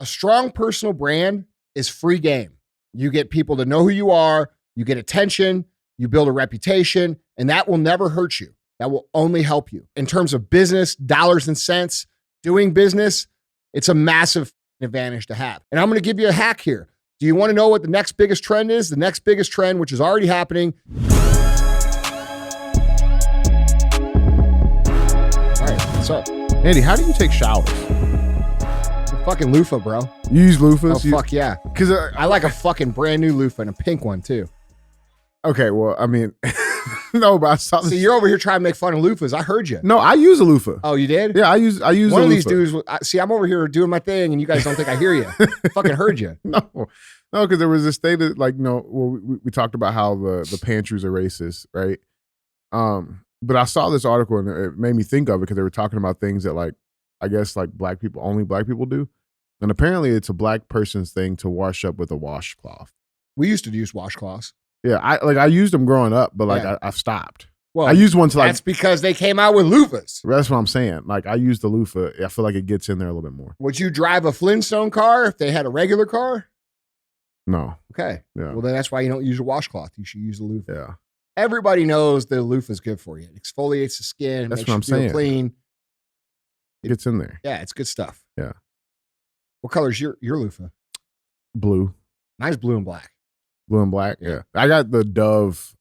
A strong personal brand is free game. You get people to know who you are, you get attention, you build a reputation, and that will never hurt you. That will only help you. In terms of business, dollars and cents, doing business, it's a massive advantage to have. And I'm going to give you a hack here. Do you want to know what the next biggest trend is? The next biggest trend, which is already happening. All right, what's up? Andy, how do you take showers? Fucking loofah, bro. You use loofahs? Oh, fuck yeah. Because I like a fucking brand new loofah and a pink one, too. Okay, well, I mean, no, but I saw this. See, you're over here trying to make fun of loofahs. I heard you. No, I use a loofah. Oh, you did? Yeah, I use one a of these loofah. dudes. See, I'm over here doing my thing, and you guys don't think I hear you. Fucking heard you. No, because there was this thing that, like, we talked about how the pantries are racist, right? But I saw this article, and it made me think of it because they were talking about things that, like, I guess, like, only black people do. And apparently it's a black person's thing to wash up with a washcloth. We used to use washcloths. Yeah, I used them growing up, but like I've stopped. Well, I used one to like. That's because they came out with loofahs. That's what I'm saying. Like I used the loofah. I feel like it gets in there a little bit more. Would you drive a Flintstone car if they had a regular car? No. Okay. Yeah. Well, then that's why you don't use a washcloth. You should use a loofah. Yeah. Everybody knows the loofah is good for you. It exfoliates the skin. That's makes what I'm you feel saying. clean. It gets in there. Yeah, it's good stuff. Yeah. What color is your loofah? Blue. Mine's blue and black. Blue and black. Yeah. I got the Dove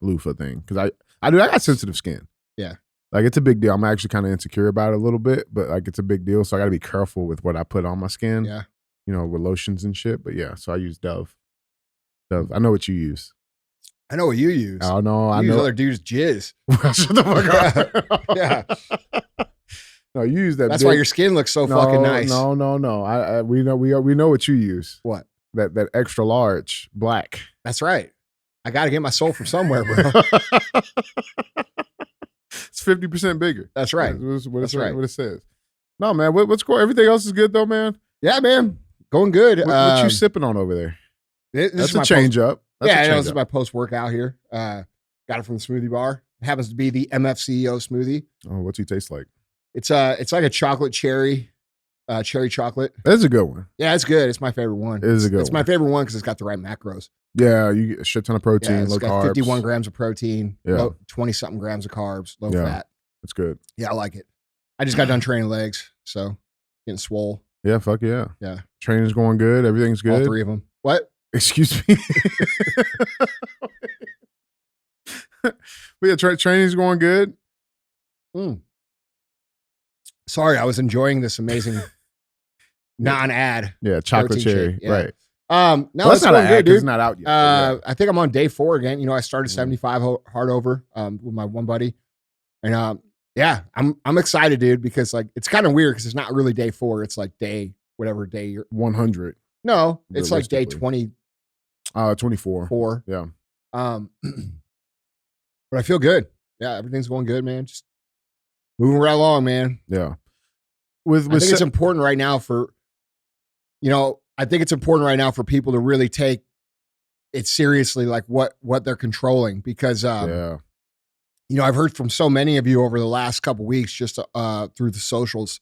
loofah thing because I got sensitive skin. Yeah. Like it's a big deal. I'm actually kind of insecure about it a little bit, but like it's a big deal. So I got to be careful with what I put on my skin. Yeah. You know, with lotions and shit. But yeah, so I use Dove. I know what you use. I know what you use. Oh no, I know. use other dudes' jizz. Shut the fuck up. Yeah. No, you use that. That's why your skin looks so fucking nice. No. We know what you use. What? That extra large black. That's right. I got to get my soul from somewhere, bro. It's 50% bigger. That's right. That's right. What it says. No, man. What's going? Everything else is good though, man. Yeah, man. Going good. What you sipping on over there? That's a change up. This is my post workout here. Got it from the Smoothie Bar. It happens to be the MFCEO smoothie. Oh, what's he taste like? It's like a chocolate cherry chocolate. That's a good one. Yeah, it's good. It's my favorite one. It's my favorite one because it's got the right macros. Yeah, you get a shit ton of protein, yeah, it's low got carbs. 51 grams of protein, Yeah. 20-something grams of carbs, low Yeah. fat. It's good. Yeah, I like it. I just got done training legs, so getting swole. Yeah, fuck yeah. Yeah. Training's going good. Everything's good. All three of them. What? Excuse me. But yeah, training's going good. Sorry, I was enjoying this amazing non-ad. Yeah, chocolate cherry. Shake. Yeah. Right. Now well, it's not going an good, ad, 'cause dude. it's not out yet. Yeah. I think I'm on day 4 again. You know, I started 75 hard over with my one buddy, and yeah, I'm excited, dude, because like it's kind of weird because it's not really day 4. It's like day whatever day you're 100. No, it's like day 20. 24. 4. Yeah. But I feel good. Yeah, everything's going good, man. Just moving right along, man. Yeah. I think it's important right now for, I think it's important right now for people to really take it seriously, like what they're controlling, because, I've heard from so many of you over the last couple of weeks, just through the socials,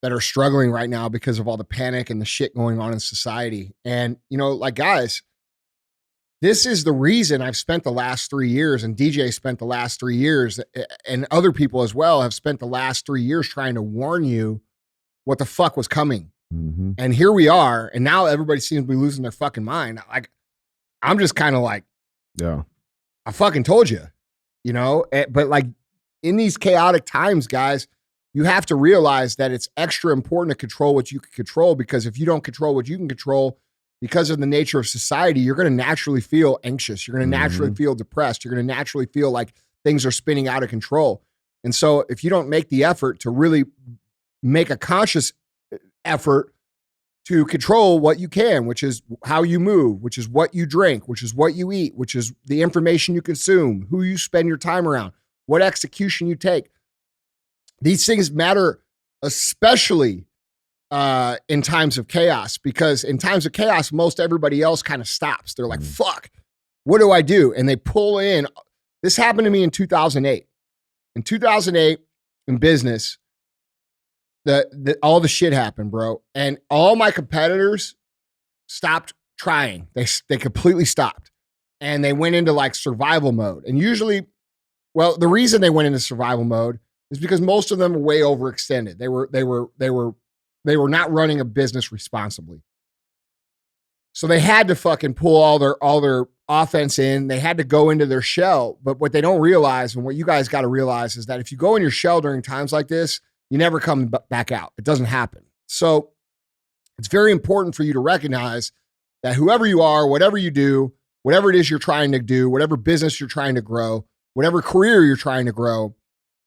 that are struggling right now because of all the panic and the shit going on in society. And, like, guys, this is the reason I've spent the last 3 years, and DJ spent the last 3 years, and other people as well have spent the last 3 years trying to warn you what the fuck was coming. Mm-hmm. And here we are, and now everybody seems to be losing their fucking mind. Like, I'm just kind of like, yeah, I fucking told you, but like in these chaotic times, guys, you have to realize that it's extra important to control what you can control, because if you don't control what you can control, because of the nature of society, you're going to naturally feel anxious. You're going to naturally feel depressed. You're going to naturally feel like things are spinning out of control. And so if you don't make the effort to really make a conscious effort to control what you can, which is how you move, which is what you drink, which is what you eat, which is the information you consume, who you spend your time around, what execution you take. These things matter, especially in times of chaos, because in times of chaos, most everybody else kind of stops. They're like, fuck, what do I do? And they pull in. This happened to me in 2008. In 2008, in business, all the shit happened, bro. And all my competitors stopped trying. They completely stopped. And they went into like survival mode. And usually, well, the reason they went into survival mode is because most of them were way overextended. They were not running a business responsibly. So they had to fucking pull all their offense in. They had to go into their shell. But what they don't realize, and what you guys got to realize, is that if you go in your shell during times like this, you never come back out. It doesn't happen. So it's very important for you to recognize that whoever you are, whatever you do, whatever it is you're trying to do, whatever business you're trying to grow, whatever career you're trying to grow,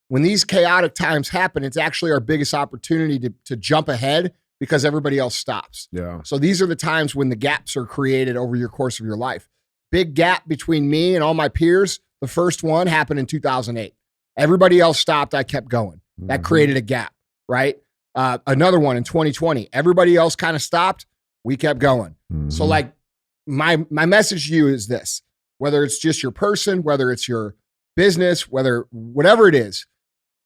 when these chaotic times happen, it's actually our biggest opportunity to jump ahead because everybody else stops. Yeah. So these are the times when the gaps are created over your course of your life. Big gap between me and all my peers. The first one happened in 2008. Everybody else stopped. I kept going. That created a gap, right? Another one in 2020. Everybody else kind of stopped. We kept going. So like my message to you is this: whether it's just your person, whether it's your business, whatever it is,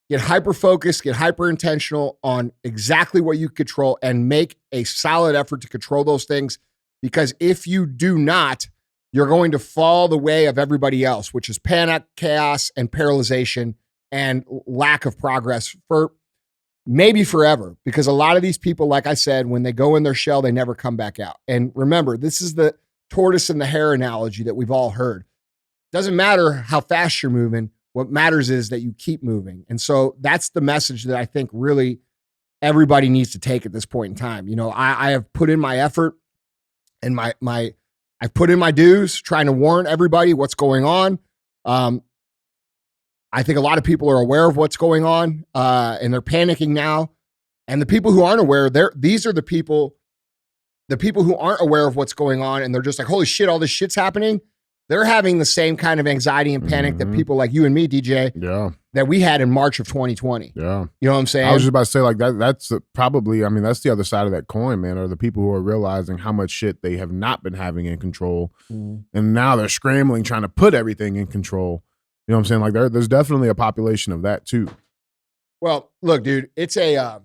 get hyper-focused, get hyper-intentional on exactly what you control and make a solid effort to control those things. Because if you do not, you're going to fall the way of everybody else, which is panic, chaos, and paralyzation and lack of progress for maybe forever. Because a lot of these people, like I said, when they go in their shell, they never come back out. And remember, this is the tortoise and the hare analogy that we've all heard. Doesn't matter how fast you're moving. What matters is that you keep moving. And so that's the message that I think really everybody needs to take at this point in time. You know, I have put in my effort and I've put in my dues trying to warn everybody what's going on. I think a lot of people are aware of what's going on and they're panicking now. And the people who aren't aware, these are the people who aren't aware of what's going on and they're just like, holy shit, all this shit's happening. They're having the same kind of anxiety and panic that people like you and me, DJ, that we had in March of 2020. Yeah. You know what I'm saying? I was just about to say, like, that's probably, I mean, that's the other side of that coin, man, are the people who are realizing how much shit they have not been having in control. And now they're scrambling, trying to put everything in control. You know what I'm saying? Like, there's definitely a population of that too. Well, look, dude, it's a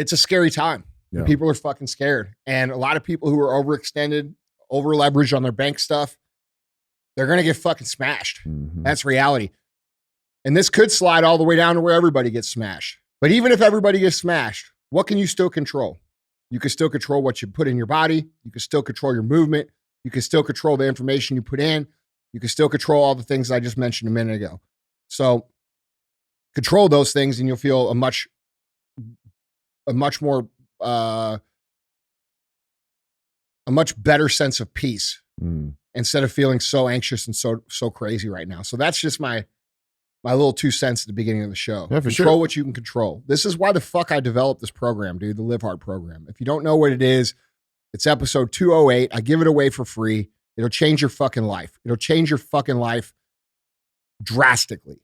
scary time. Yeah. People are fucking scared. And a lot of people who are overextended, over leveraged on their bank stuff, they're going to get fucking smashed. That's reality. And this could slide all the way down to where everybody gets smashed. But even if everybody gets smashed, what can you still control? You can still control what you put in your body. You can still control your movement. You can still control the information you put in. You can still control all the things I just mentioned a minute ago. So control those things and you'll feel a much better sense of peace instead of feeling so anxious and so crazy right now. So that's just my little 2 cents at the beginning of the show. Yeah, control what you can control. This is why the fuck I developed this program, dude, the Live Hard program. If you don't know what it is, it's episode 208. I give it away for free. It'll change your fucking life. It'll change your fucking life drastically.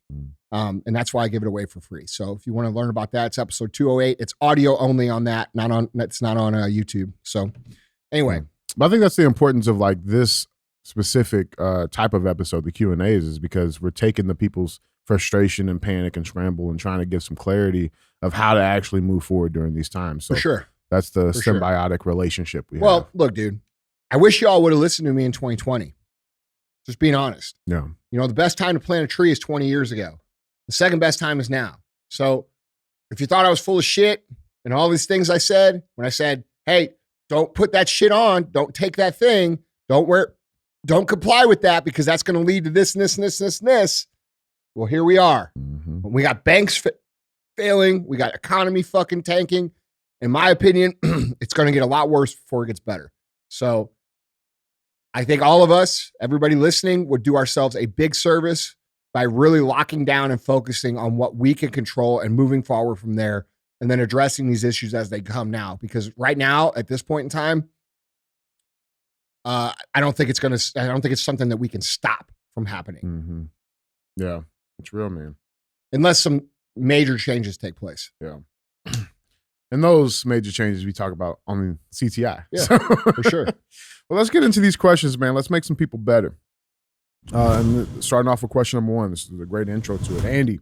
And that's why I give it away for free. So if you want to learn about that, it's episode 208. It's audio only on that. It's not on YouTube. So anyway. But I think that's the importance of like this specific type of episode, the Q&As, is because we're taking the people's frustration and panic and scramble and trying to give some clarity of how to actually move forward during these times. So for sure. That's the symbiotic relationship we have. Well, look, dude, I wish y'all would have listened to me in 2020. Just being honest. Yeah. You know, the best time to plant a tree is 20 years ago. The second best time is now. So if you thought I was full of shit and all these things I said, when I said, hey, don't put that shit on. Don't take that thing. Don't comply with that because that's going to lead to this and this and this and this and this. Well, here we are. We got banks failing. We got economy fucking tanking. In my opinion, it's going to get a lot worse before it gets better. So I think all of us, everybody listening, would do ourselves a big service by really locking down and focusing on what we can control and moving forward from there. And then addressing these issues as they come now. Because right now, at this point in time, I don't think it's something that we can stop from happening. Yeah, it's real, man. Unless some major changes take place. Yeah. And those major changes we talk about on CTI. Yeah, for sure. Well, let's get into these questions, man. Let's make some people better. And starting off with question number 1. This is a great intro to it. Andy,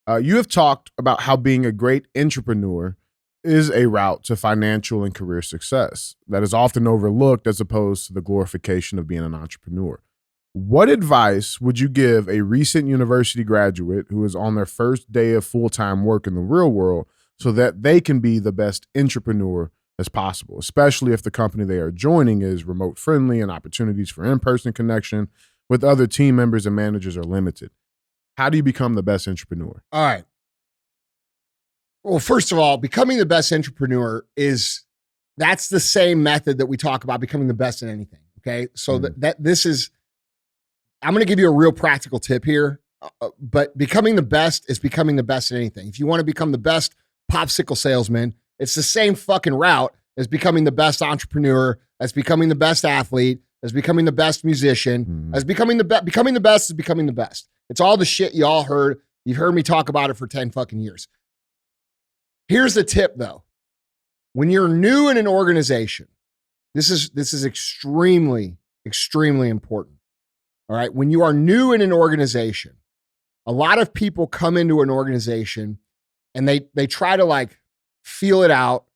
You have talked about how being a great intrapreneur is a route to financial and career success that is often overlooked as opposed to the glorification of being an entrepreneur. What advice would you give a recent university graduate who is on their first day of full-time work in the real world so that they can be the best intrapreneur as possible, especially if the company they are joining is remote friendly and opportunities for in-person connection with other team members and managers are limited? How do you become the best intrapreneur? All right. Well, first of all, becoming the best intrapreneur that's the same method that we talk about becoming the best in anything. Okay. So I'm going to give you a real practical tip here, but becoming the best is becoming the best in anything. If you want to become the best popsicle salesman, it's the same fucking route as becoming the best entrepreneur, as becoming the best athlete, as becoming the best musician, as becoming the best is becoming the best. It's all the shit you all heard. You've heard me talk about it for 10 fucking years. Here's the tip though. When you're new in an organization, this is extremely, extremely important. All right. When you are new in an organization, a lot of people come into an organization and they try to like feel it out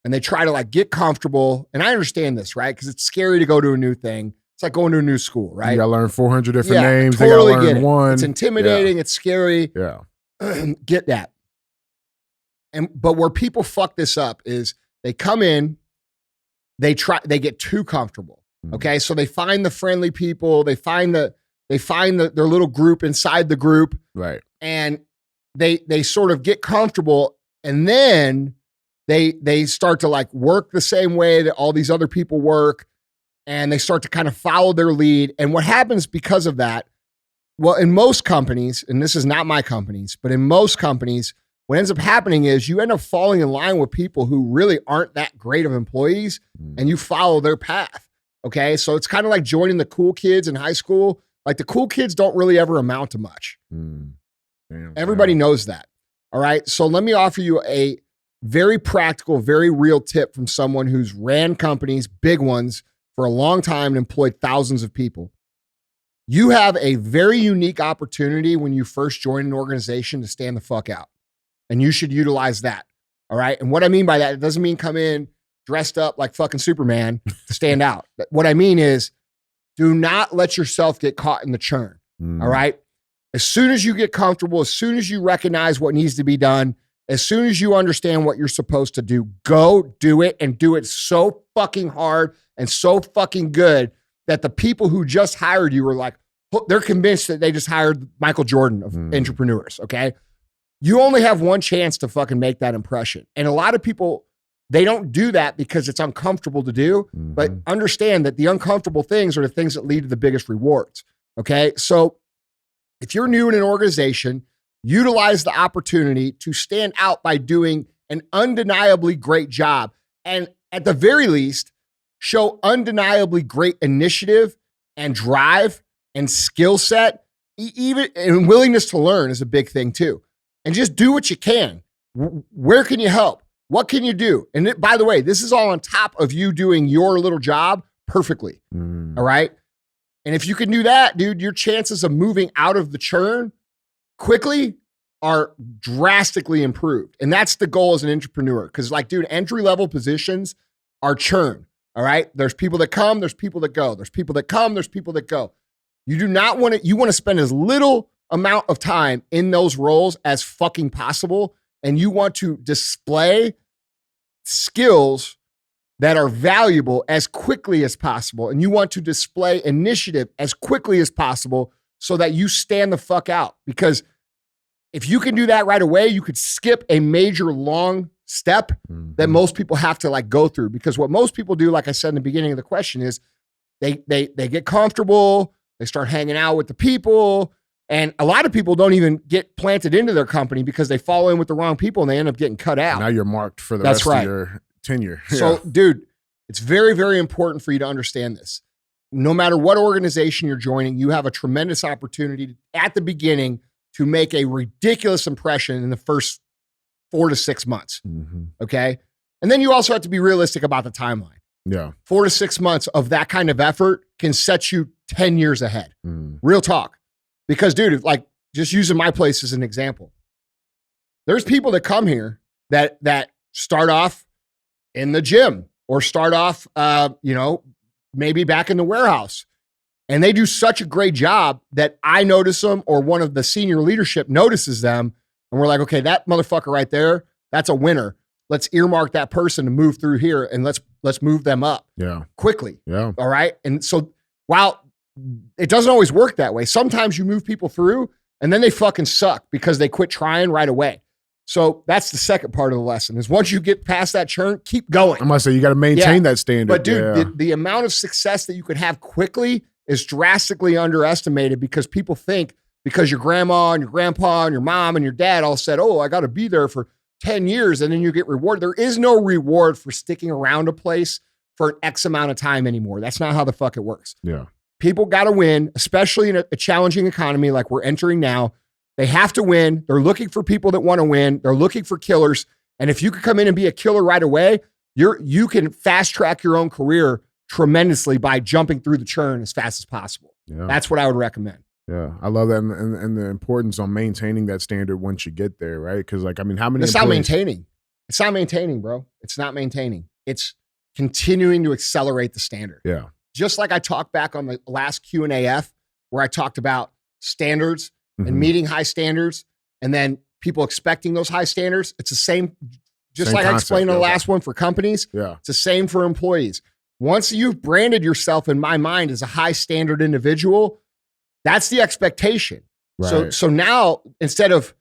and they try to like get comfortable. And I understand this, right? Because it's scary to go to a new thing. It's like going to a new school, right? You got to learn 400 different names. Totally they got to learn one. It's intimidating. Yeah. It's scary. Yeah. Get that. But where people fuck this up is they come in, they get too comfortable. Okay. So they find the friendly people, they find their little group inside the group. Right. And they sort of get comfortable, and then they start to like work the same way that all these other people work, and they start to kind of follow their lead. And what happens because of that, well, in most companies, and this is not my companies, but in most companies, what ends up happening is you end up falling in line with people who really aren't that great of employees, and you follow their path. Okay. So it's kind of like joining the cool kids in high school. Like the cool kids don't really ever amount to much. Everybody knows that. All right. So let me offer you a very practical, very real tip from someone who's ran companies, big ones, for a long time and employed thousands of people. You have a very unique opportunity when you first join an organization to stand the fuck out. And you should utilize that. All right. And what I mean by that, it doesn't mean come in dressed up like fucking Superman to stand out. What I mean is do not let yourself get caught in the churn. All right. As soon as you get comfortable, as soon as you recognize what needs to be done, as soon as you understand what you're supposed to do, go do it, and do it so fucking hard and so fucking good that the people who just hired you are like, they're convinced that they just hired Michael Jordan of entrepreneurs. Okay. You only have one chance to fucking make that impression. And a lot of people, they don't do that because it's uncomfortable to do, but understand that the uncomfortable things are the things that lead to the biggest rewards. Okay. So if you're new in an organization, utilize the opportunity to stand out by doing an undeniably great job. And at the very least, show undeniably great initiative and drive and skill set, even and willingness to learn is a big thing too. And just do what you can. Where can you help? What can you do? And by the way, this is all on top of you doing your little job perfectly. All right. And if you can do that, dude, your chances of moving out of the churn quickly are drastically improved. And that's the goal as an entrepreneur. Because like, dude, entry-level positions are churn. All right. There's people that come, there's people that go. There's people that come, there's people that go. You do not want to, you want to spend as little amount of time in those roles as fucking possible. And you want to display skills that are valuable as quickly as possible. And you want to display initiative as quickly as possible so that you stand the fuck out. Because if you can do that right away, you could skip a major long step that most people have to like go through. Because what most people do, like I said in the beginning of the question, is they get comfortable, they start hanging out with the people, and a lot of people don't even get planted into their company because they fall in with the wrong people and they end up getting cut out. Now you're marked for the rest of your tenure. So, dude, it's very, very important for you to understand this. No matter what organization you're joining, you have a tremendous opportunity at the beginning to make a ridiculous impression in the first 4 to 6 months. Okay. And then you also have to be realistic about the timeline. Yeah. 4 to 6 months of that kind of effort can set you 10 years ahead. Real talk. Because, dude, like just using my place as an example, There's people that come here that start off in the gym or start off, maybe back in the warehouse. And they do such a great job that I notice them or one of the senior leadership notices them. And we're like, okay, that motherfucker right there, that's a winner. Let's earmark that person to move through here and let's move them up quickly. Yeah. All right. And so while it doesn't always work that way, sometimes you move people through and then they fucking suck because they quit trying right away. So that's the second part of the lesson is once you get past that churn, keep going. I must say you got to maintain that standard. But dude, the amount of success that you could have quickly is drastically underestimated because people think because your grandma and your grandpa and your mom and your dad all said, oh, I got to be there for 10 years and then you get rewarded. There is no reward for sticking around a place for an X amount of time anymore. That's not how the fuck it works. Yeah. People got to win, especially in a challenging economy like we're entering now. They have to win. They're looking for people that want to win. They're looking for killers. And if you could come in and be a killer right away, you can fast track your own career tremendously by jumping through the churn as fast as possible. Yeah. That's what I would recommend. Yeah, I love that, and the importance on maintaining that standard once you get there, right? Because how many? It's not maintaining. It's not maintaining, bro. It's not maintaining. It's continuing to accelerate the standard. Yeah. Just like I talked back on the last Q&AF where I talked about standards and meeting high standards, and then people expecting those high standards. It's the same. Just same like concept, I explained on the last one for companies. Yeah, it's the same for employees. Once you've branded yourself in my mind as a high standard individual, that's the expectation. Right. So now instead of,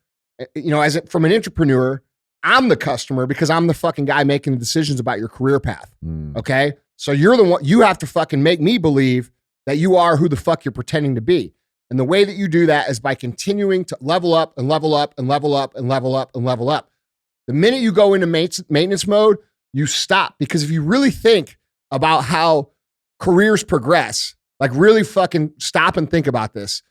from an entrepreneur, I'm the customer because I'm the fucking guy making the decisions about your career path. Okay. So you're the one, you have to fucking make me believe that you are who the fuck you're pretending to be. And the way that you do that is by continuing to level up and level up and level up and level up and level up. The minute you go into maintenance mode, you stop. Because if you really think about how careers progress, like really fucking stop and think about this.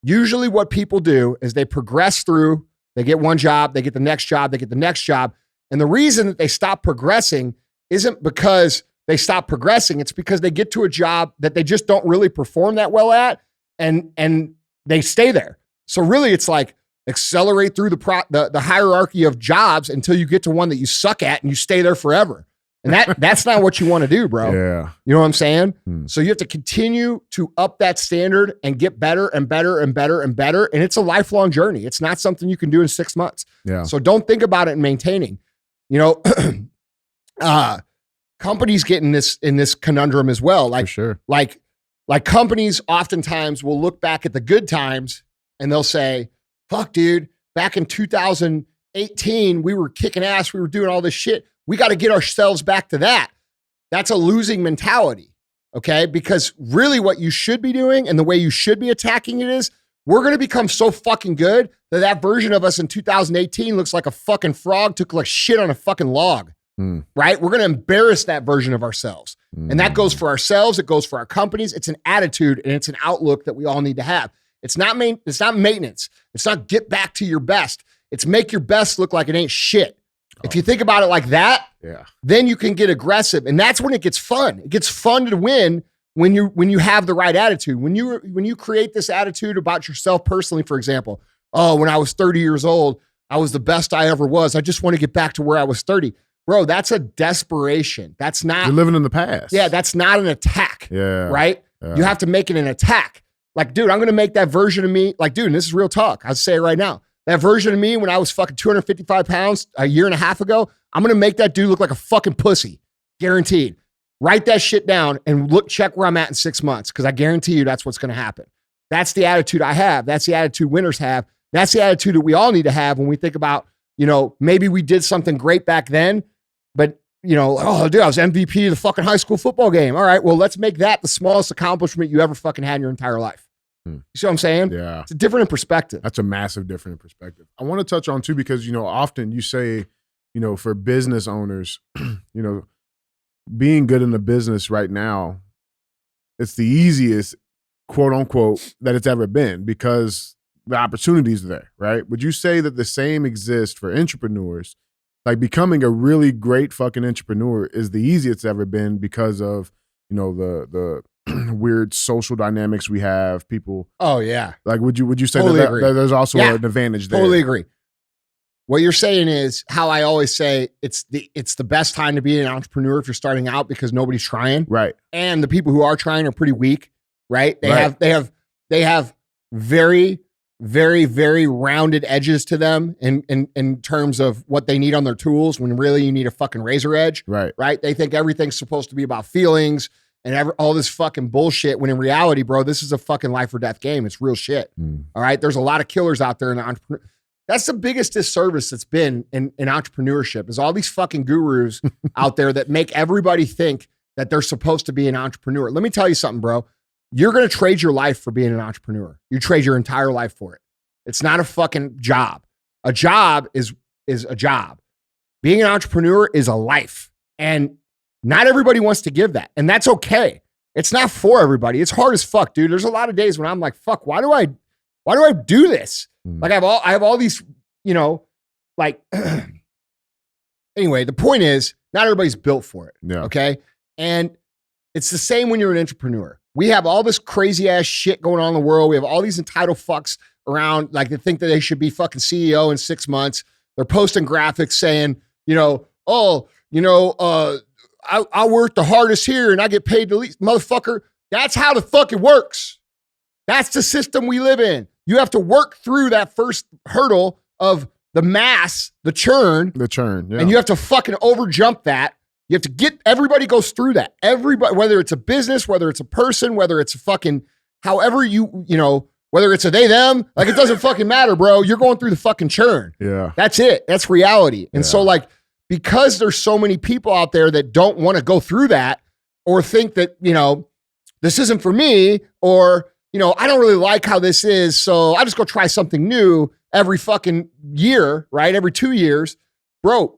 Usually what people do is they progress through, they get one job, they get the next job, they get the next job. And the reason that they stop progressing isn't because they stop progressing. It's because they get to a job that they just don't really perform that well at and they stay there. So really it's like accelerate through the hierarchy of jobs until you get to one that you suck at and you stay there forever. And that's not what you want to do, bro. Yeah. You know what I'm saying? So you have to continue to up that standard and get better and better and better and better. And it's a lifelong journey. It's not something you can do in 6 months. Yeah. So don't think about it in maintaining. Companies get in this conundrum as well. Like, for sure. Like companies oftentimes will look back at the good times and they'll say, fuck, dude, back in 2018, we were kicking ass. We were doing all this shit. We got to get ourselves back to that. That's a losing mentality, okay? Because really what you should be doing and the way you should be attacking it is we're going to become so fucking good that version of us in 2018 looks like a fucking frog took like shit on a fucking log, right? We're going to embarrass that version of ourselves. And that goes for ourselves. It goes for our companies. It's an attitude and it's an outlook that we all need to have. It's not maintenance. It's not get back to your best. It's make your best look like it ain't shit. If you think about it like that, then you can get aggressive. And that's when it gets fun. It gets fun to win when you have the right attitude. When you create this attitude about yourself personally, for example, oh, when I was 30 years old, I was the best I ever was. I just want to get back to where I was 30. Bro, that's a desperation. That's not... You're living in the past. Yeah, that's not an attack. Yeah. Right? Yeah. You have to make it an attack. Like, dude, I'm going to make that version of me... Like, dude, and this is real talk. I'll say it right now. That version of me when I was fucking 255 pounds a year and a half ago, I'm going to make that dude look like a fucking pussy. Guaranteed. Write that shit down and check where I'm at in 6 months because I guarantee you that's what's going to happen. That's the attitude I have. That's the attitude winners have. That's the attitude that we all need to have when we think about, maybe we did something great back then, but, oh, dude, I was MVP of the fucking high school football game. All right, well, let's make that the smallest accomplishment you ever fucking had in your entire life. You see what I'm saying? Yeah. It's different in perspective. That's a massive different in perspective. I want to touch on too, because, often you say, for business owners, being good in the business right now, it's the easiest, quote unquote, that it's ever been because the opportunities are there, right? Would you say that the same exists for entrepreneurs? Like becoming a really great fucking entrepreneur is the easiest it's ever been because of, the weird social dynamics we have, people. Oh yeah. Like, would you say totally that there's also an advantage there? Totally agree. What you're saying is how I always say it's the best time to be an entrepreneur if you're starting out because nobody's trying. Right. And the people who are trying are pretty weak, right? They have very, very, very rounded edges to them in terms of what they need on their tools when really you need a fucking razor edge. Right. Right? They think everything's supposed to be about feelings and all this fucking bullshit when in reality, bro, this is a fucking life or death game. It's real shit. All right? There's a lot of killers out there in the entrepreneur. That's the biggest disservice that's been in entrepreneurship is all these fucking gurus out there that make everybody think that they're supposed to be an entrepreneur. Let me tell you something, bro. You're going to trade your life for being an entrepreneur. You trade your entire life for it. It's not a fucking job. A job is a job. Being an entrepreneur is a life. And not everybody wants to give that. And that's okay. It's not for everybody. It's hard as fuck, dude. There's a lot of days when I'm like, fuck, why do I do this? Like I have all these, like anyway, the point is not everybody's built for it. Yeah. Okay. And it's the same when you're an entrepreneur. We have all this crazy ass shit going on in the world. We have all these entitled fucks around, like they think that they should be fucking CEO in 6 months. They're posting graphics saying, I work the hardest here and I get paid the least. Motherfucker, that's how the fuck it works. That's the system we live in. You have to work through that first hurdle of the mass, the churn. Yeah. And you have to fucking overjump that. You have to everybody goes through that. Everybody, whether it's a business, whether it's a person, whether it's a fucking, however whether it's a they, them, like it doesn't fucking matter, bro. You're going through the fucking churn. Yeah. That's it. That's reality. And so like, because there's so many people out there that don't want to go through that or think that, this isn't for me or, I don't really like how this is. So I just go try something new every fucking year, right? Every 2 years, bro.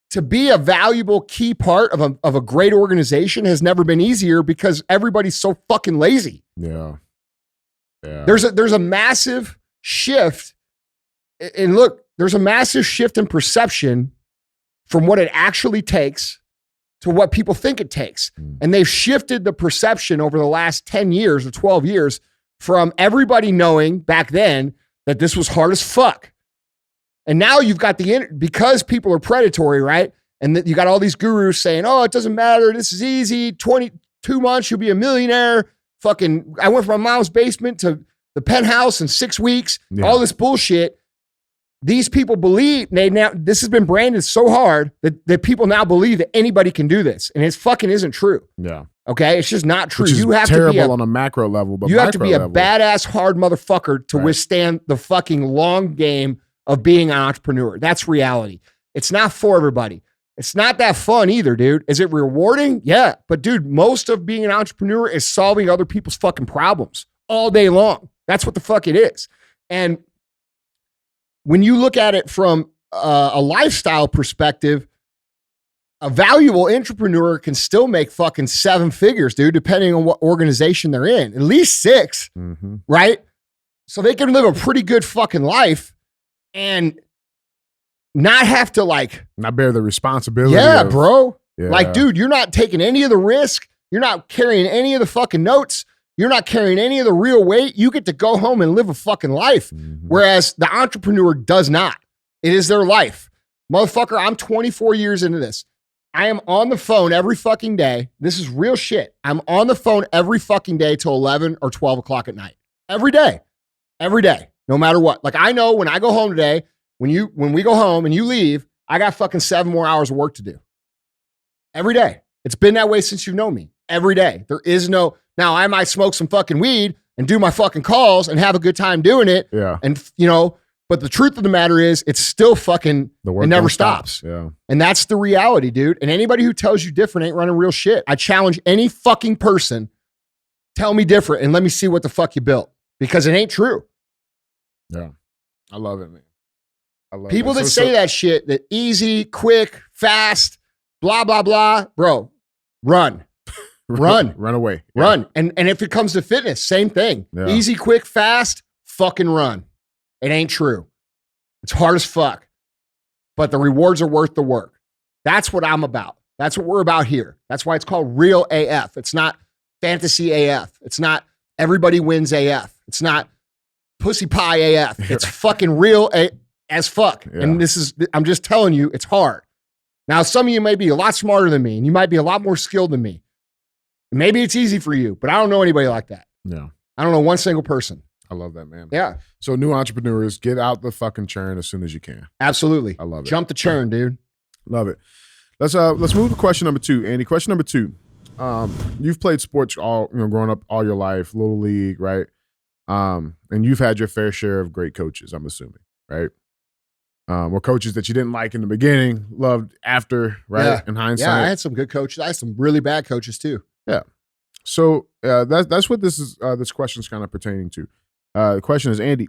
To be a valuable key part of a great organization has never been easier because everybody's so fucking lazy. Yeah. There's a massive shift. And look, there's a massive shift in perception from what it actually takes to what people think it takes. And they've shifted the perception over the last 10 years or 12 years from everybody knowing back then that this was hard as fuck. And now you've got because people are predatory, right? And you got all these gurus saying, oh, it doesn't matter. This is easy. 22 months, you'll be a millionaire. Fucking, I went from my mom's basement to the penthouse in 6 weeks. Yeah. All this bullshit. These people believe, this has been branded so hard that people now believe that anybody can do this. And it fucking isn't true. Yeah. Okay? It's just not true. Which is you have terrible to be on a macro level, but you have to be a badass, hard motherfucker to withstand the fucking long game of being an entrepreneur. That's reality. It's not for everybody. It's not that fun either, dude. Is it rewarding? Yeah. But dude, most of being an entrepreneur is solving other people's fucking problems all day long. That's what the fuck it is. And when you look at it from a lifestyle perspective, a valuable entrepreneur can still make fucking 7 figures, dude, depending on what organization they're in. At least 6, right? So they can live a pretty good fucking life and not have to not bear the responsibility. Yeah, bro. Yeah. Like, dude, you're not taking any of the risk. You're not carrying any of the fucking notes. You're not carrying any of the real weight. You get to go home and live a fucking life. Whereas the entrepreneur does not. It is their life. Motherfucker, I'm 24 years into this. I am on the phone every fucking day. This is real shit. I'm on the phone every fucking day till 11 or 12 o'clock at night. Every day. Every day. No matter what. Like, I know when I go home today, when we go home and you leave, I got fucking 7 more hours of work to do. Every day. It's been that way since you've known me. Every day. There is no, now I might smoke some fucking weed and do my fucking calls and have a good time doing it. Yeah. And, but the truth of the matter is it's still fucking, it never stops. Yeah. And that's the reality, dude. And anybody who tells you different ain't running real shit. I challenge any fucking person, tell me different and let me see what the fuck you built because it ain't true. Yeah. I love it, man. I love people that say that shit, that easy, quick, fast, blah, blah, blah, bro, run. Run away. Yeah. Run. And if it comes to fitness, same thing. Yeah. Easy, quick, fast, fucking run. It ain't true. It's hard as fuck. But the rewards are worth the work. That's what I'm about. That's what we're about here. That's why it's called real AF. It's not fantasy AF. It's not everybody wins AF. It's not pussy pie AF. It's fucking real as fuck. Yeah. And I'm just telling you, it's hard. Now, some of you may be a lot smarter than me and you might be a lot more skilled than me. Maybe it's easy for you, but I don't know anybody like that. No. I don't know one single person. I love that, man. Yeah. So new entrepreneurs, get out the fucking churn as soon as you can. Absolutely. I love it. Jump the churn, dude. Love it. Let's move to question number 2, Andy. Question number 2. You've played sports growing up all your life, Little League, right? And you've had your fair share of great coaches, I'm assuming, right? Or coaches that you didn't like in the beginning, loved after, right? Yeah. In hindsight. Yeah, I had some good coaches. I had some really bad coaches too. Yeah. So that's what this question is kind of pertaining to. The question is, Andy,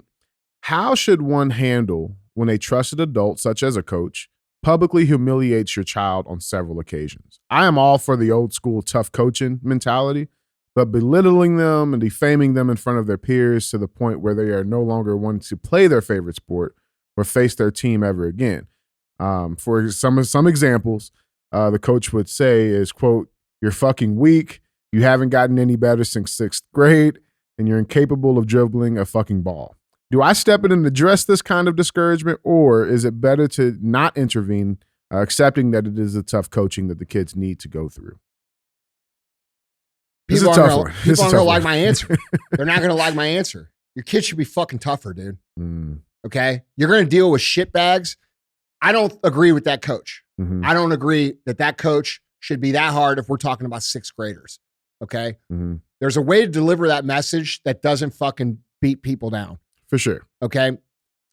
how should one handle when a trusted adult, such as a coach, publicly humiliates your child on several occasions? I am all for the old school tough coaching mentality, but belittling them and defaming them in front of their peers to the point where they are no longer wanting to play their favorite sport or face their team ever again. For some examples, the coach would say is, quote, "You're fucking weak. You haven't gotten any better since 6th grade, and you're incapable of dribbling a fucking ball." Do I step in and address this kind of discouragement, or is it better to not intervene, accepting that it is a tough coaching that the kids need to go through? People aren't going to like my answer. They're not going to like my answer. Your kid should be fucking tougher, dude. Okay? You're going to deal with shitbags. I don't agree with that coach. Mm-hmm. I don't agree that coach should be that hard if we're talking about 6th graders. Okay? Mm-hmm. There's a way to deliver that message that doesn't fucking beat people down. For sure. Okay?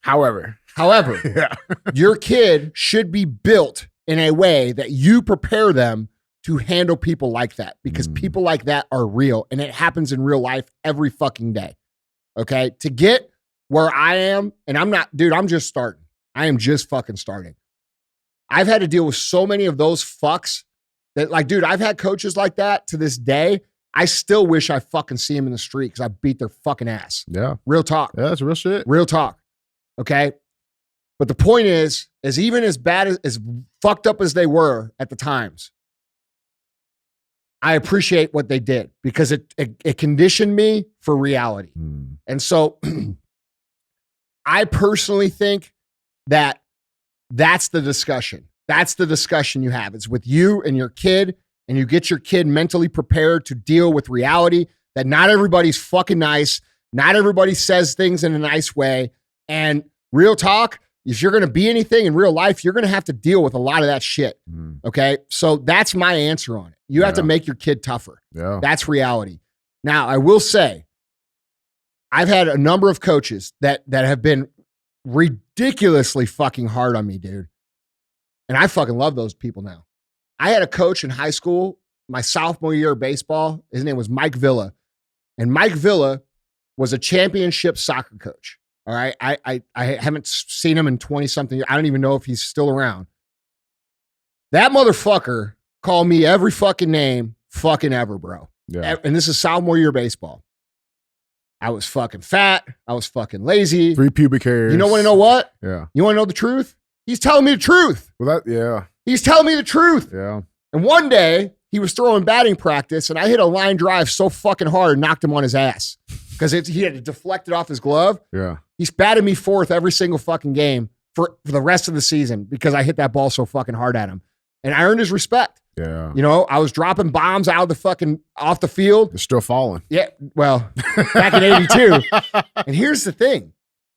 However, yeah. Your kid should be built in a way that you prepare them to handle people like that, because people like that are real and it happens in real life every fucking day. Okay? To get where I am, and I'm just starting. I am just fucking starting. I've had to deal with so many of those fucks that, like, dude, I've had coaches like that to this day. I still wish I fucking see them in the street because I beat their fucking ass. Yeah. Real talk. Yeah, that's real shit. Real talk. Okay? But the point is even as bad as fucked up as they were at the times, I appreciate what they did because it conditioned me for reality. And so I personally think that that's the discussion. That's the discussion you have. It's with you and your kid, and you get your kid mentally prepared to deal with reality that not everybody's fucking nice. Not everybody says things in a nice way. And real talk, if you're going to be anything in real life, you're going to have to deal with a lot of that shit. Okay? So that's my answer on it. You have to make your kid tougher. Yeah. That's reality. Now, I will say, I've had a number of coaches that have been ridiculously fucking hard on me, dude. And I fucking love those people now. I had a coach in high school, my sophomore year of baseball. His name was Mike Villa. And Mike Villa was a championship soccer coach. All right. I haven't seen him in 20-something years. I don't even know if he's still around. That motherfucker called me every fucking name fucking ever, bro. Yeah. And this is sophomore year baseball. I was fucking fat. I was fucking lazy. 3 pubic hairs. You want to know what? Yeah. You want to know the truth? He's telling me the truth. Well, yeah. He's telling me the truth. Yeah. And one day, he was throwing batting practice, and I hit a line drive so fucking hard, knocked him on his ass because he had to deflect it off his glove. Yeah. He's batted me 4th every single fucking game for the rest of the season because I hit that ball so fucking hard at him. And I earned his respect. Yeah. You know, I was dropping bombs off the field. They're still falling. Yeah. Well, back in 82. And here's the thing.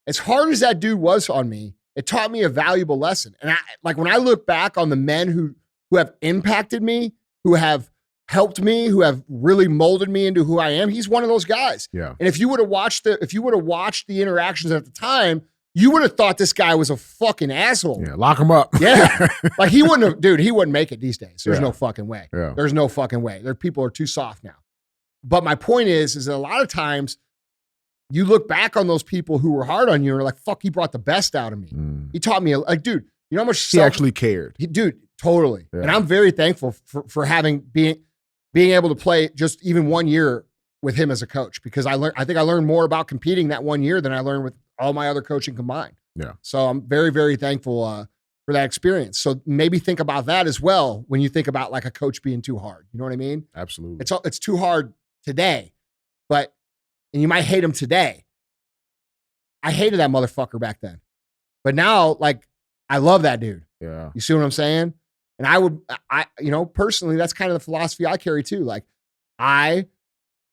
As hard as that dude was on me, it taught me a valuable lesson. And when I look back on the men who have impacted me, who have helped me, who have really molded me into who I am, he's one of those guys. Yeah. And if you would have watched the interactions at the time, you would have thought this guy was a fucking asshole. Yeah, lock him up. Yeah. Like he wouldn't make it these days. There's no fucking way. Yeah. There's no fucking way. People are too soft now. But my point is that a lot of times you look back on those people who were hard on you and are like, fuck, he brought the best out of me. He taught me, like, dude, you know how much he actually cared. Dude, totally. Yeah. And I'm very thankful for being able to play just even 1 year with him as a coach, because I think I learned more about competing that 1 year than I learned with all my other coaching combined. Yeah. So I'm very, very thankful for that experience. So maybe think about that as well when you think about like a coach being too hard. You know what I mean? Absolutely. It's too hard today, and you might hate him today. I hated that motherfucker back then. But now, like, I love that dude. Yeah. You see what I'm saying? And I, personally, that's kind of the philosophy I carry too. Like, I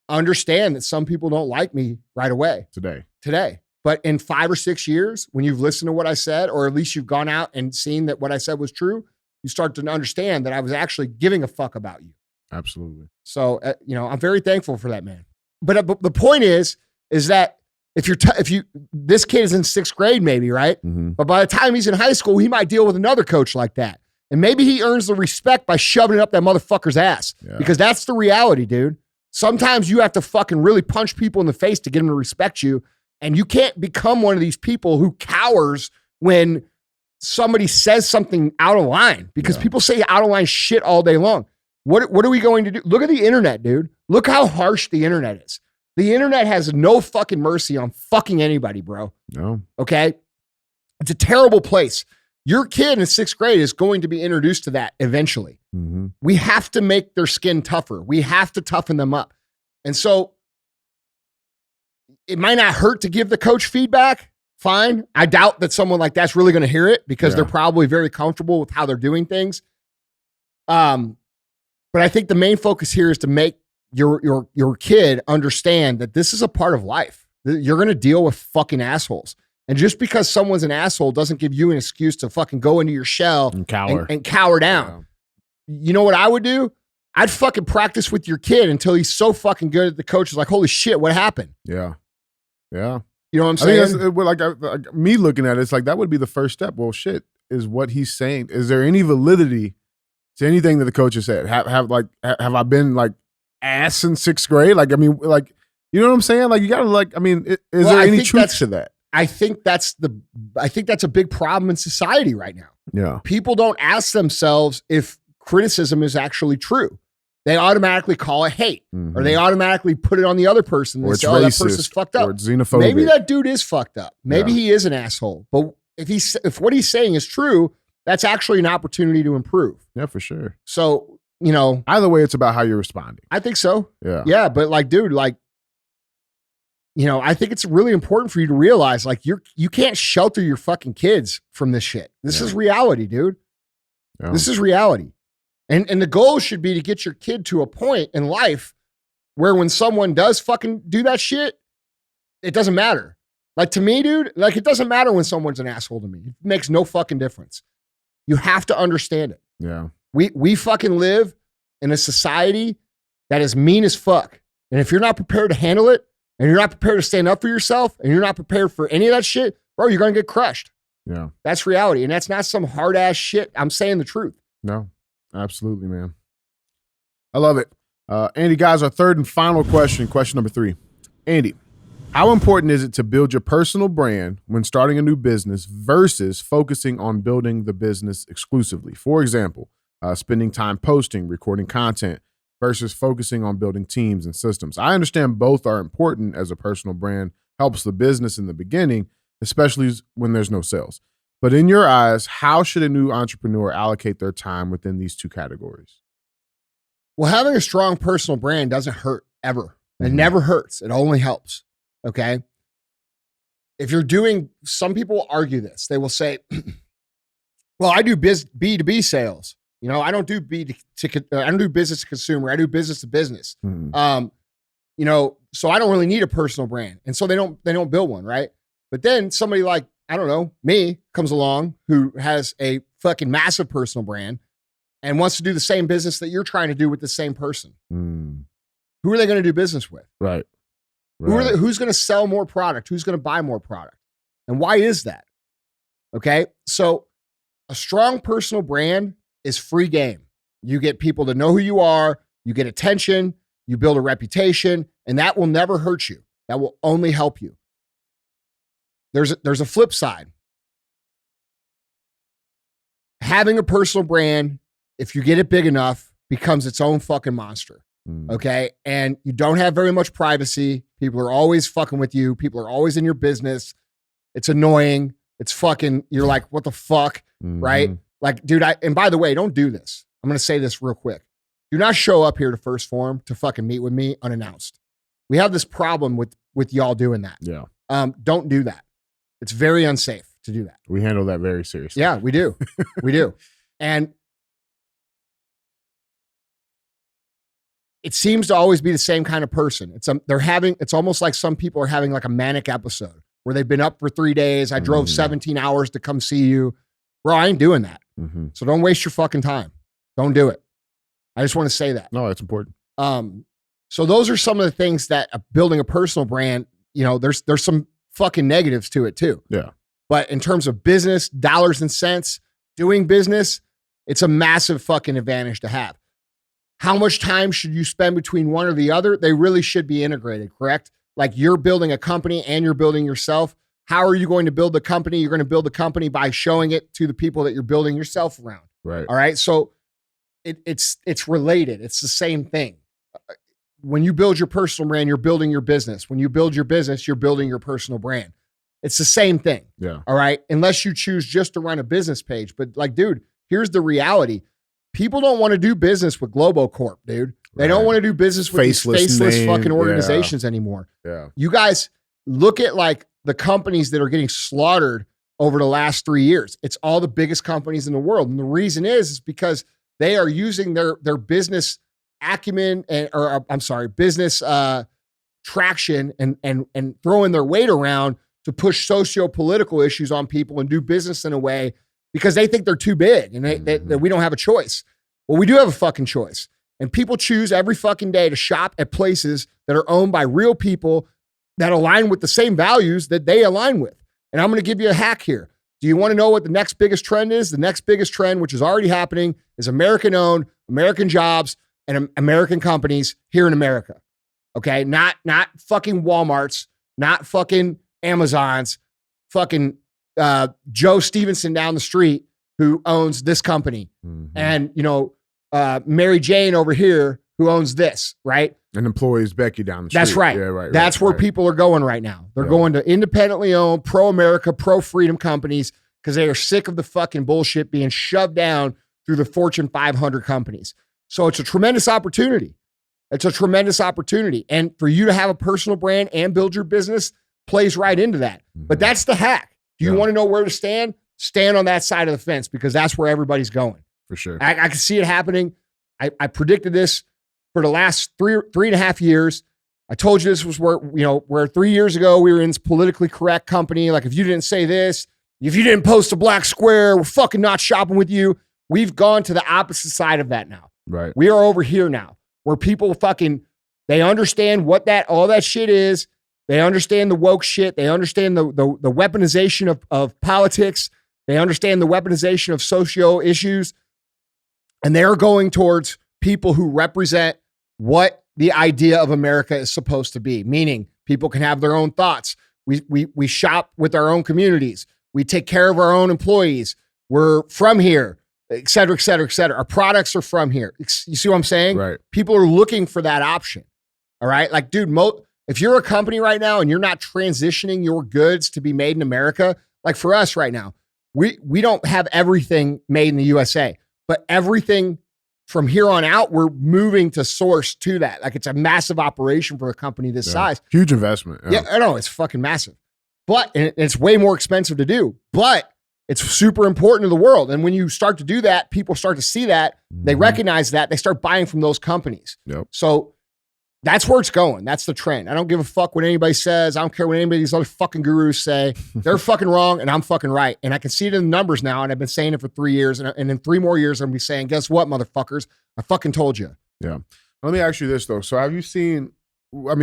understand that some people don't like me right away. Today. But in 5 or 6 years, when you've listened to what I said, or at least you've gone out and seen that what I said was true, you start to understand that I was actually giving a fuck about you. Absolutely. So, I'm very thankful for that, man. But the point is that if this kid is in 6th grade, maybe, right? Mm-hmm. But by the time he's in high school, he might deal with another coach like that. And maybe he earns the respect by shoving it up that motherfucker's ass. Yeah. Because that's the reality, dude. Sometimes you have to fucking really punch people in the face to get them to respect you. And you can't become one of these people who cowers when somebody says something out of line, because people say out of line shit all day long. What are we going to do? Look at the internet, dude. Look how harsh the internet is. The internet has no fucking mercy on fucking anybody, bro. No. Okay? It's a terrible place. Your kid in 6th grade is going to be introduced to that eventually. Mm-hmm. We have to make their skin tougher. We have to toughen them up. And so it might not hurt to give the coach feedback. Fine. I doubt that someone like that's really going to hear it, because they're probably very comfortable with how they're doing things. But I think the main focus here is to make your kid understand that this is a part of life. You're going to deal with fucking assholes. And just because someone's an asshole doesn't give you an excuse to fucking go into your shell and cower down. Yeah. You know what I would do? I'd fucking practice with your kid until he's so fucking good that the coach is like, holy shit, what happened? Yeah. Yeah. You know what I'm saying? I think that's like me looking at it, it's like that would be the first step. Well, shit, is what he's saying. Is there any validity to anything that the coach has said? Have I been like ass in 6th grade? Like, I mean, like, you know what I'm saying? Like, you gotta is there any truth to that? I think that's a big problem in society right now. Yeah. People don't ask themselves if criticism is actually true. They automatically call it hate, or they automatically put it on the other person. Or it's say, racist, that person's fucked up. Or it's xenophobic. Maybe that dude is fucked up. Maybe he is an asshole. But if what he's saying is true, that's actually an opportunity to improve. Yeah, for sure. So, either way, it's about how you're responding. I think so. Yeah. Yeah. But like, dude, like, I think it's really important for you to realize, like, you can't shelter your fucking kids from this shit. This is reality, dude. Yeah. This is reality. And the goal should be to get your kid to a point in life where when someone does fucking do that shit, it doesn't matter. Like, to me, dude, like, it doesn't matter when someone's an asshole to me. It makes no fucking difference. You have to understand it. Yeah. We fucking live in a society that is mean as fuck. And if you're not prepared to handle it, and you're not prepared to stand up for yourself, and you're not prepared for any of that shit, bro, you're going to get crushed. Yeah. That's reality. And that's not some hard ass shit. I'm saying the truth. No, absolutely, man. I love it. Andy, guys, our third and final question number 3. Andy, how important is it to build your personal brand when starting a new business versus focusing on building the business exclusively? For example, spending time posting, recording content, versus focusing on building teams and systems. I understand both are important, as a personal brand helps the business in the beginning, especially when there's no sales. But in your eyes, how should a new entrepreneur allocate their time within these two categories? Well, having a strong personal brand doesn't hurt ever. It never hurts. It only helps. Okay. If you're doing, some people argue this. They will say, well, I do B2B sales. I don't do I don't do business to consumer. I do business to business. So I don't really need a personal brand. And so they don't build one, right? But then somebody like, I don't know, me comes along who has a fucking massive personal brand and wants to do the same business that you're trying to do with the same person. Who are they going to do business with? Right. Who's going to sell more product? Who's going to buy more product? And why is that? Okay. So a strong personal brand is free game. You get people to know who you are, you get attention, you build a reputation, and that will never hurt you. That will only help you. There's a flip side. Having a personal brand, if you get it big enough, becomes its own fucking monster. Okay? And you don't have very much privacy. People are always fucking with you. People are always in your business. It's annoying. It's fucking, you're like, what the fuck? Right? Like, dude, and by the way, don't do this. I'm going to say this real quick. Do not show up here to First Form to fucking meet with me unannounced. We have this problem with y'all doing that. Yeah. Don't do that. It's very unsafe to do that. We handle that very seriously. Yeah, we do. We do. And it seems to always be the same kind of person. It's almost like some people are having like a manic episode where they've been up for 3 days. I drove 17 hours to come see you. Bro, I ain't doing that. So don't waste your fucking time. Don't do it. I just want to say that. No, that's important. So those are some of the things that building a personal brand, there's some fucking negatives to it too. Yeah. But in terms of business, dollars and cents, doing business, it's a massive fucking advantage to have. How much time should you spend between one or the other? They really should be integrated, correct? Like you're building a company and you're building yourself. How are you going to build the company? You're going to build the company by showing it to the people that you're building yourself around. Right. All right. So it's related. It's the same thing. When you build your personal brand, you're building your business. When you build your business, you're building your personal brand. It's the same thing. Yeah. All right. Unless you choose just to run a business page. But like, dude, here's the reality. People don't want to do business with Globo Corp, dude. They don't want to do business with these faceless fucking organizations anymore. Yeah. You guys look at like the companies that are getting slaughtered over the last 3 years. It's all the biggest companies in the world. And the reason is because they are using their business acumen business traction and throwing their weight around to push socio-political issues on people and do business in a way because they think they're too big and that we don't have a choice. Well, we do have a fucking choice. And people choose every fucking day to shop at places that are owned by real people that align with the same values that they align with. And I'm going to give you a hack here. Do you want to know what the next biggest trend is? The next biggest trend, which is already happening, is American-owned, American jobs, and American companies here in America. Okay? Not fucking Walmarts, not fucking Amazons, fucking Joe Stevenson down the street who owns this company. And, Mary Jane over here who owns this, right? And employs Becky down the street. That's right. Yeah, right. That's where people are going right now. They're going to independently owned, pro-America, pro-freedom companies because they are sick of the fucking bullshit being shoved down through the Fortune 500 companies. So it's a tremendous opportunity. It's a tremendous opportunity. And for you to have a personal brand and build your business plays right into that. But that's the hack. Do you want to know where to stand? Stand on that side of the fence because that's where everybody's going. For sure. I can see it happening. I predicted this for the last three and a half years. I told you this was where 3 years ago we were in this politically correct company. Like if you didn't say this, if you didn't post a black square, we're fucking not shopping with you. We've gone to the opposite side of that now. Right. We are over here now where people they understand what all that shit is. They understand the woke shit. They understand the weaponization of politics. They understand the weaponization of socio issues. And they're going towards people who represent what the idea of America is supposed to be, meaning people can have their own thoughts. We shop with our own communities. We take care of our own employees. We're from here, et cetera, et cetera, et cetera. Our products are from here. You see what I'm saying? Right. People are looking for that option. All right. Like, dude, if you're a company right now and you're not transitioning your goods to be made in America, like for us right now, we don't have everything made in the USA. But everything from here on out, we're moving to source to that. Like it's a massive operation for a company this size. Huge investment. Yeah, I know. It's fucking massive. But and it's way more expensive to do. But it's super important to the world. And when you start to do that, people start to see that. They recognize that. They start buying from those companies. Yep. So that's where it's going. That's the trend. I don't give a fuck what anybody says. I don't care what anybody these other fucking gurus say. They're fucking wrong and I'm fucking right. And I can see it in the numbers now. And I've been saying it for 3 years. And in 3 more years, I'm going to be saying, guess what, motherfuckers? I fucking told you. Yeah. Let me ask you this though. So have you seen, so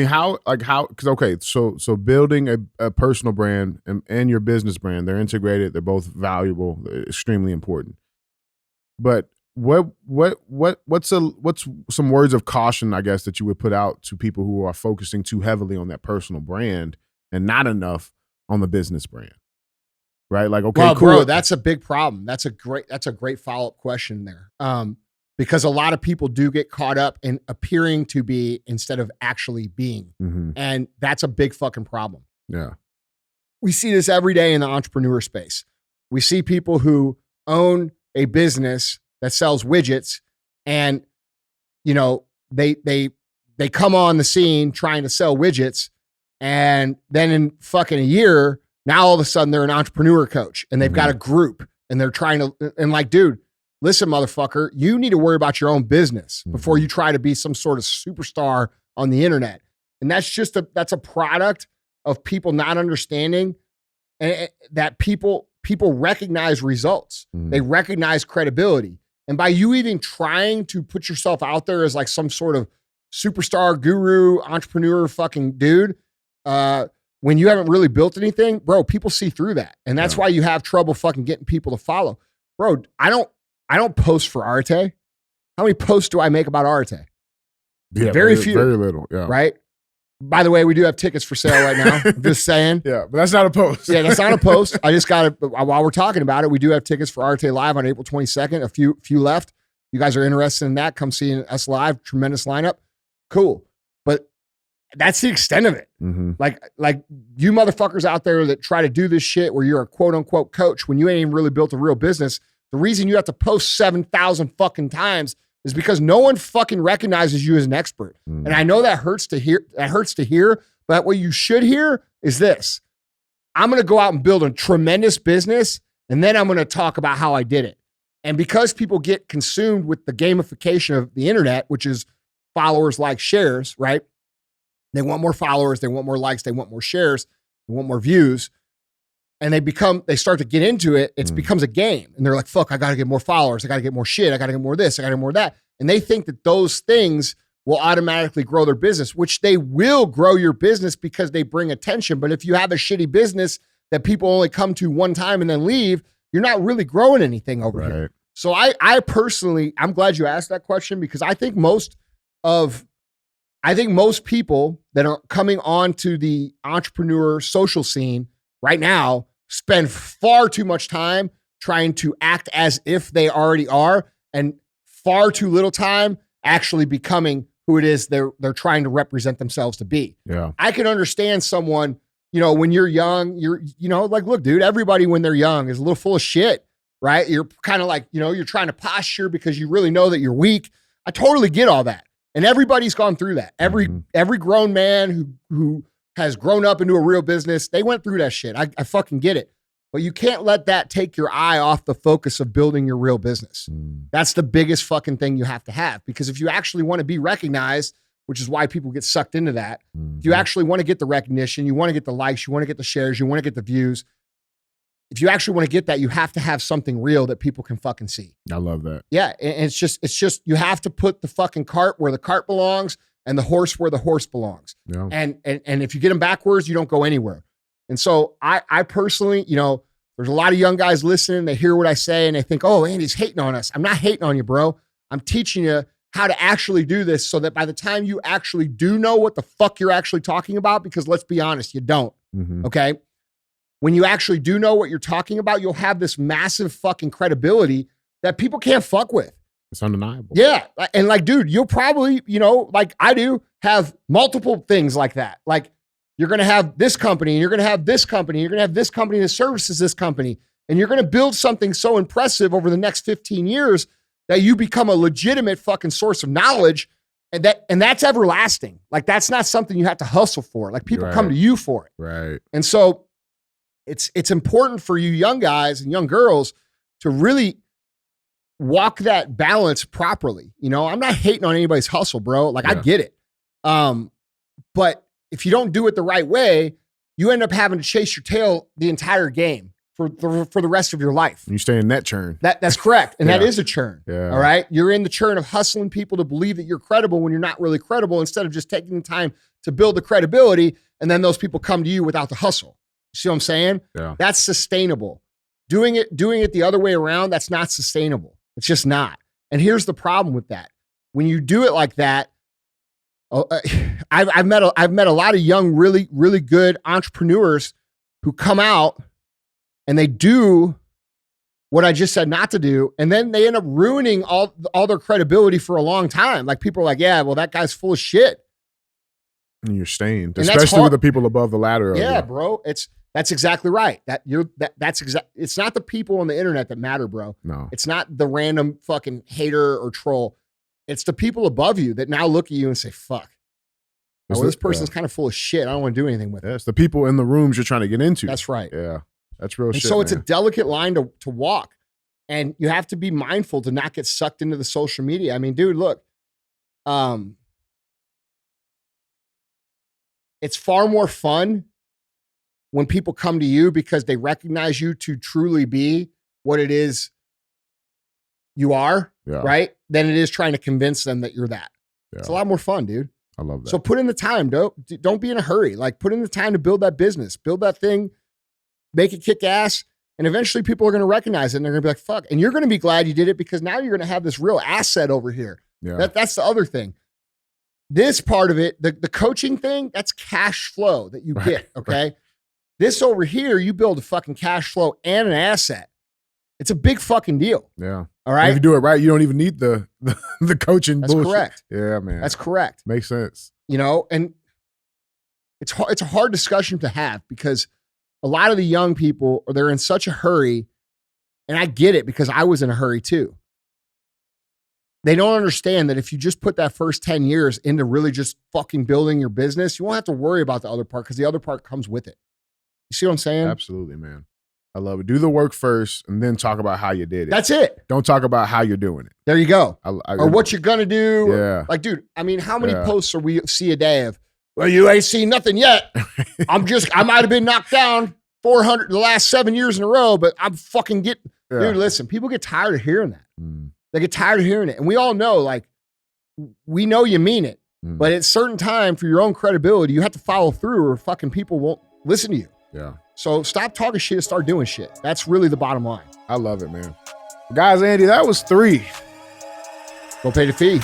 building a personal brand and your business brand, they're integrated. They're both valuable. They're extremely important. But what's some words of caution, I guess, that you would put out to people who are focusing too heavily on that personal brand and not enough on the business brand? Right? Like, okay, well, cool. Bro, that's a big problem. That's a great follow-up question there. Because a lot of people do get caught up in appearing to be instead of actually being. And that's a big fucking problem. Yeah. We see this every day in the entrepreneur space. We see people who own a business that sells widgets and, they come on the scene trying to sell widgets. And then in fucking a year, Now all of a sudden they're an entrepreneur coach and they've got a group and they're trying to, and like, dude, listen, motherfucker, you need to worry about your own business before you try to be some sort of superstar on the internet. And that's a product of people not understanding that people recognize results. They recognize credibility. And by you even trying to put yourself out there as like some sort of superstar, guru, entrepreneur fucking dude, when you haven't really built anything, bro, people see through that. And that's why you have trouble fucking getting people to follow. Bro, I don't post for Arte. How many posts do I make about Arte? Yeah, very few. Very little, yeah. Right? By the way, we do have tickets for sale right now. I'm just saying. Yeah, but that's not a post. Yeah, that's not a post. I just got to, while we're talking about it, we do have tickets for Arte Live on April 22nd. A few left. You guys are interested in that, come see us live. Tremendous lineup. Cool. But that's the extent of it. Like you motherfuckers out there that try to do this shit where you're a quote unquote coach when you ain't even really built a real business. The reason you have to post 7,000 fucking times is because no one fucking recognizes you as an expert. And I know that hurts to hear, but what you should hear is this. I'm going to go out and build a tremendous business, and then I'm going to talk about how I did it. And because people get consumed with the gamification of the internet, which is followers, like, shares, right? They want more followers, they want more likes, they want more shares, they want more views. And they start to get into it. It becomes a game. And they're like, fuck, I got to get more followers. I got to get more shit. I got to get more this. I got to get more that. And they think that those things will automatically grow their business, which they will grow your business because they bring attention. But if you have a shitty business that people only come to one time and then leave, you're not really growing anything over here. So I personally, I'm glad you asked that question, because I think most people that are coming onto the entrepreneur social scene right now spend far too much time trying to act as if they already are, and far too little time actually becoming who it is they're trying to represent themselves to be. Yeah. I can understand someone, when you're young, like, look, dude, everybody when they're young is a little full of shit, right? You're kind of like, you're trying to posture because you really know that you're weak. I totally get all that. And everybody's gone through that. Every grown man who has grown up into a real business, they went through that shit. I fucking get it. But you can't let that take your eye off the focus of building your real business. That's the biggest fucking thing you have to have. Because if you actually want to be recognized, which is why people get sucked into that, if you actually want to get the recognition, you want to get the likes, you want to get the shares, you want to get the views, if you actually want to get that, you have to have something real that people can fucking see. I love that. Yeah, and it's just you have to put the fucking cart where the cart belongs and the horse where the horse belongs. Yeah. And if you get them backwards, you don't go anywhere. And so I personally, there's a lot of young guys listening. They hear what I say and they think, oh, Andy's hating on us. I'm not hating on you, bro. I'm teaching you how to actually do this so that by the time you actually do know what the fuck you're actually talking about, because let's be honest, you don't. Okay. When you actually do know what you're talking about, you'll have this massive fucking credibility that people can't fuck with. It's undeniable. Yeah. And like, dude, you'll probably, like I do, have multiple things like that. Like, you're going to have this company, and you're going to have this company, you're going to have this company that services this company, and you're going to build something so impressive over the next 15 years that you become a legitimate fucking source of knowledge, and that's everlasting. Like, that's not something you have to hustle for. Like, people come to you for it. Right. And so it's important for you young guys and young girls to really walk that balance properly. I'm not hating on anybody's hustle, bro. Like, I get it. But if you don't do it the right way, you end up having to chase your tail the entire game for the rest of your life. You stay in that churn. That's correct. And that is a churn. Yeah. All right. You're in the churn of hustling people to believe that you're credible when you're not really credible, instead of just taking the time to build the credibility. And then those people come to you without the hustle. You see what I'm saying? Yeah. That's sustainable. Doing it the other way around, that's not sustainable. It's just not. And here's the problem with that. When you do it like that, I've met a lot of young, really, really good entrepreneurs who come out and they do what I just said not to do, and then they end up ruining all their credibility for a long time. Like, people are like, yeah, well, that guy's full of shit. And you're stained, and especially with the people above the ladder. Yeah, bro. That's exactly right. It's not the people on the internet that matter, bro. No. It's not the random fucking hater or troll. It's the people above you that now look at you and say, fuck, Oh, this person's kind of full of shit. I don't want to do anything with it. It's the people in the rooms you're trying to get into. That's right. Yeah. That's real and shit. So it's man. a delicate line to walk. And you have to be mindful to not get sucked into the social media. I mean, dude, look. It's far more fun when people come to you because they recognize you to truly be what it is you are, right? Than it is trying to convince them that you're that. Yeah. It's a lot more fun, dude. I love that. So put in the time, don't be in a hurry. Like put in the time to build that business, build that thing, make it kick ass. And eventually people are going to recognize it and they're going to be like, fuck. And you're going to be glad you did it because now you're going to have this real asset over here. Yeah. That's the other thing. This part of it, the coaching thing, that's cash flow that you get, okay? Right. This over here, you build a fucking cash flow and an asset. It's a big fucking deal. Yeah. All right. And if you do it right, you don't even need the coaching. That's bullshit. Correct. Yeah, man. That's correct. Makes sense. You know, and it's a hard discussion to have because a lot of the young people, they're in such a hurry, and I get it because I was in a hurry too. They don't understand that if you just put that first 10 years into really just fucking building your business, you won't have to worry about the other part because the other part comes with it. You see what I'm saying? Absolutely, man. I love it. Do the work first and then talk about how you did it. That's it. Don't talk about how you're doing it. There you go. Or what you're going to do. Yeah. Like, dude, I mean, how many posts are we see a day of, well, you ain't seen nothing yet. I might have been knocked down 400 the last 7 years in a row, but I'm fucking getting, dude, listen, people get tired of hearing that. They get tired of hearing it. And we all know, like, we know you mean it, but at a certain time for your own credibility, you have to follow through or fucking people won't listen to you. Yeah. So stop talking shit and start doing shit. That's really the bottom line. I love it, man. Guys, Andy, that was 3. Go pay the fee.